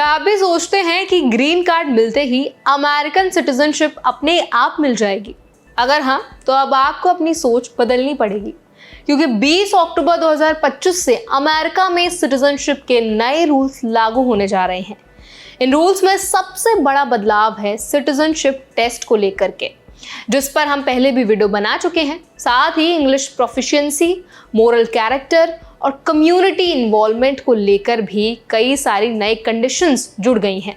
क्या आप भी सोचते हैं कि ग्रीन कार्ड मिलते ही अमेरिकन सिटीजनशिप अपने आप मिल जाएगी? अगर हाँ, तो अब आपको अपनी सोच बदलनी पड़ेगी, क्योंकि 20 अक्टूबर 2025 से अमेरिका में सिटीजनशिप के नए रूल्स लागू होने जा रहे हैं। इन रूल्स में सबसे बड़ा बदलाव है सिटीजनशिप टेस्ट को लेकर के, जिस पर हम पहले भी वीडियो बना चुके हैं। साथ ही इंग्लिश प्रोफिशिएंसी, मोरल कैरेक्टर और कम्युनिटी इन्वॉल्वमेंट को लेकर भी कई सारी नई कंडीशंस जुड़ गई हैं।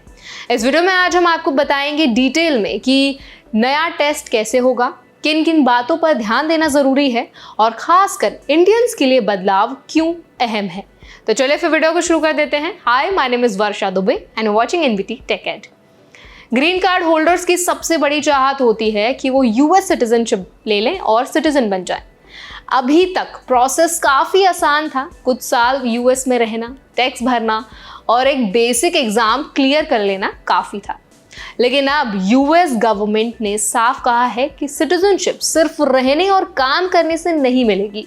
इस वीडियो में आज हम आपको बताएंगे डिटेल में कि नया टेस्ट कैसे होगा, किन किन बातों पर ध्यान देना जरूरी है और खासकर इंडियंस के लिए बदलाव क्यों अहम है। तो चलिए फिर वीडियो को शुरू कर देते हैं। Hi, my name is Varsha Dubey and watching NVT tech ed. Green card holders की सबसे बड़ी चाहत होती है कि वो यूएस सिटीजनशिप ले लें और सिटीजन बन जाएं। अभी तक प्रोसेस काफ़ी आसान था। कुछ साल यूएस में रहना, टैक्स भरना और एक बेसिक एग्ज़ाम क्लियर कर लेना काफ़ी था। लेकिन अब यूएस गवर्नमेंट ने साफ कहा है कि सिटीजनशिप सिर्फ रहने और काम करने से नहीं मिलेगी,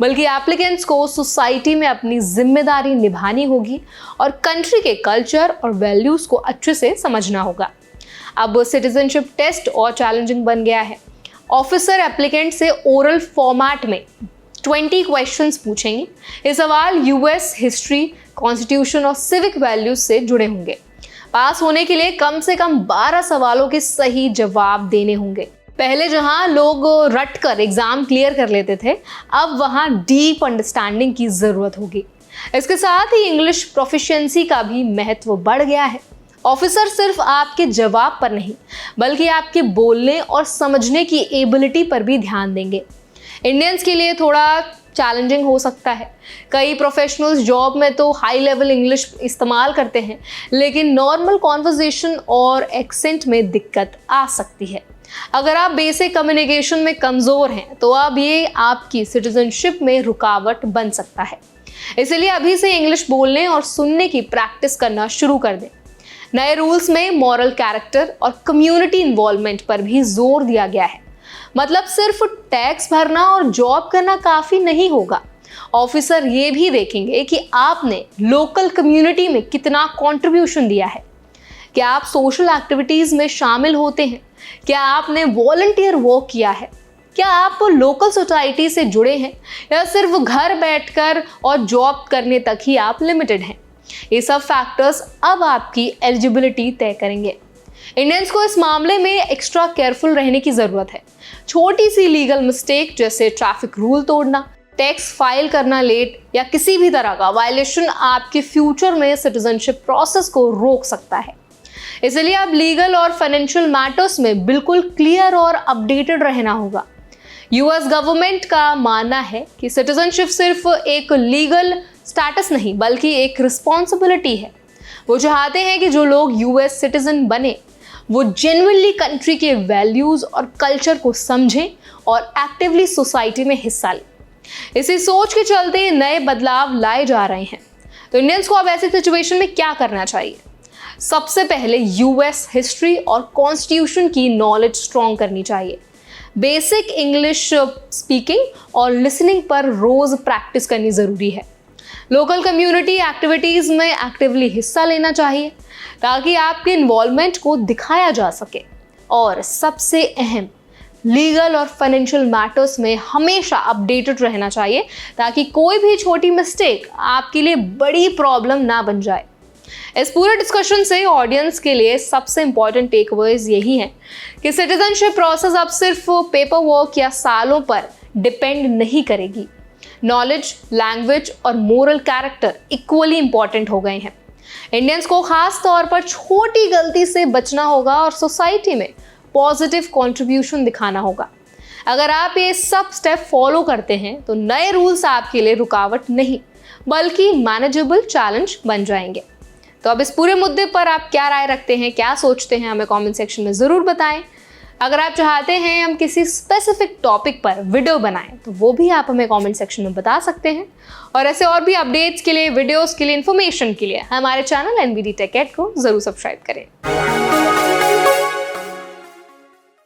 बल्कि एप्लीकेंट्स को सोसाइटी में अपनी जिम्मेदारी निभानी होगी और कंट्री के कल्चर और वैल्यूज़ को अच्छे से समझना होगा। अब सिटीजनशिप टेस्ट और चैलेंजिंग बन गया है। ऑफिसर एप्लीकेंट से ओरल फॉर्मेट में 20 क्वेश्चंस पूछेंगे। ये सवाल यूएस हिस्ट्री, कॉन्स्टिट्यूशन और सिविक वैल्यूज से जुड़े होंगे। पास होने के लिए कम से कम 12 सवालों के सही जवाब देने होंगे। पहले जहां लोग रट कर एग्जाम क्लियर कर लेते थे, अब वहां डीप अंडरस्टैंडिंग की जरूरत होगी। इसके साथ ही इंग्लिश प्रोफिशिएंसी का भी महत्व बढ़ गया है। ऑफिसर सिर्फ आपके जवाब पर नहीं, बल्कि आपके बोलने और समझने की एबिलिटी पर भी ध्यान देंगे। इंडियंस के लिए थोड़ा चैलेंजिंग हो सकता है। कई प्रोफेशनल्स जॉब में तो हाई लेवल इंग्लिश इस्तेमाल करते हैं, लेकिन नॉर्मल कॉन्वर्सेशन और एक्सेंट में दिक्कत आ सकती है। अगर आप बेसिक कम्युनिकेशन में कमज़ोर हैं, तो अब ये आपकी सिटीजनशिप में रुकावट बन सकता है। इसलिए अभी से इंग्लिश बोलने और सुनने की प्रैक्टिस करना शुरू कर दें। नए रूल्स में मॉरल कैरेक्टर और कम्युनिटी इन्वॉल्वमेंट पर भी जोर दिया गया है। मतलब सिर्फ टैक्स भरना और जॉब करना काफ़ी नहीं होगा। ऑफिसर ये भी देखेंगे कि आपने लोकल कम्युनिटी में कितना कंट्रीब्यूशन दिया है। क्या आप सोशल एक्टिविटीज़ में शामिल होते हैं? क्या आपने वॉलंटियर वर्क किया है? क्या आप लोकल सोसाइटी से जुड़े हैं, या सिर्फ घर बैठकर और जॉब करने तक ही आप लिमिटेड हैं? ये सब फैक्टर्स अब आपकी एलिजिबिलिटी तय करेंगे। इंडियंस को इस मामले में एक्स्ट्रा केयरफुल रहने की ज़रूरत है। छोटी सी लीगल मिस्टेक जैसे ट्रैफिक रूल तोड़ना, टैक्स फाइल करना लेट या किसी भी तरह का वायलेशन आपके फ्यूचर में सिटीजनशिप प्रोसेस को रोक सकता है। इसलिए अब लीगल और फाइनेंशियल मैटर्स में बिल्कुल क्लियर और अपडेटेड रहना होगा। यूएस गवर्नमेंट का मानना है कि सिटीजनशिप सिर्फ एक लीगल स्टेटस नहीं, बल्कि एक रिस्पॉन्सिबिलिटी है। वो चाहते हैं कि जो लोग यूएस सिटीजन बने, वो जेन्युइनली कंट्री के वैल्यूज़ और कल्चर को समझें और एक्टिवली सोसाइटी में हिस्सा लें। इसी सोच के चलते नए बदलाव लाए जा रहे हैं। तो इंडियंस को अब ऐसी सिचुएशन में क्या करना चाहिए? सबसे पहले यूएस हिस्ट्री और कॉन्स्टिट्यूशन की नॉलेज स्ट्रॉन्ग करनी चाहिए। बेसिक इंग्लिश स्पीकिंग और लिसनिंग पर रोज़ प्रैक्टिस करनी ज़रूरी है। लोकल कम्युनिटी एक्टिविटीज़ में एक्टिवली हिस्सा लेना चाहिए, ताकि आपके इन्वॉल्वमेंट को दिखाया जा सके। और सबसे अहम, लीगल और फाइनेंशियल मैटर्स में हमेशा अपडेटेड रहना चाहिए, ताकि कोई भी छोटी मिस्टेक आपके लिए बड़ी प्रॉब्लम ना बन जाए। इस पूरे डिस्कशन से ऑडियंस के लिए सबसे इंपॉर्टेंट टेकअवेज यही है कि सिटीजनशिप प्रोसेस अब सिर्फ पेपर वर्क या सालों पर डिपेंड नहीं करेगी। नॉलेज, लैंग्वेज और मोरल कैरेक्टर इक्वली इंपॉर्टेंट हो गए हैं। इंडियंस को खास तौर पर छोटी गलती से बचना होगा और सोसाइटी में पॉजिटिव कंट्रीब्यूशन दिखाना होगा। अगर आप ये सब स्टेप फॉलो करते हैं, तो नए रूल्स आपके लिए रुकावट नहीं, बल्कि मैनेजेबल चैलेंज बन जाएंगे। तो अब इस पूरे मुद्दे पर आप क्या राय रखते हैं, क्या सोचते हैं, हमें कमेंट सेक्शन में ज़रूर बताएं। अगर आप चाहते हैं हम किसी स्पेसिफिक टॉपिक पर वीडियो बनाएं, तो वो भी आप हमें कमेंट सेक्शन में बता सकते हैं। और ऐसे और भी अपडेट्स के लिए, वीडियोस के लिए, इन्फॉर्मेशन के लिए हमारे चैनल एनवीटी टेक एड को ज़रूर सब्सक्राइब करें।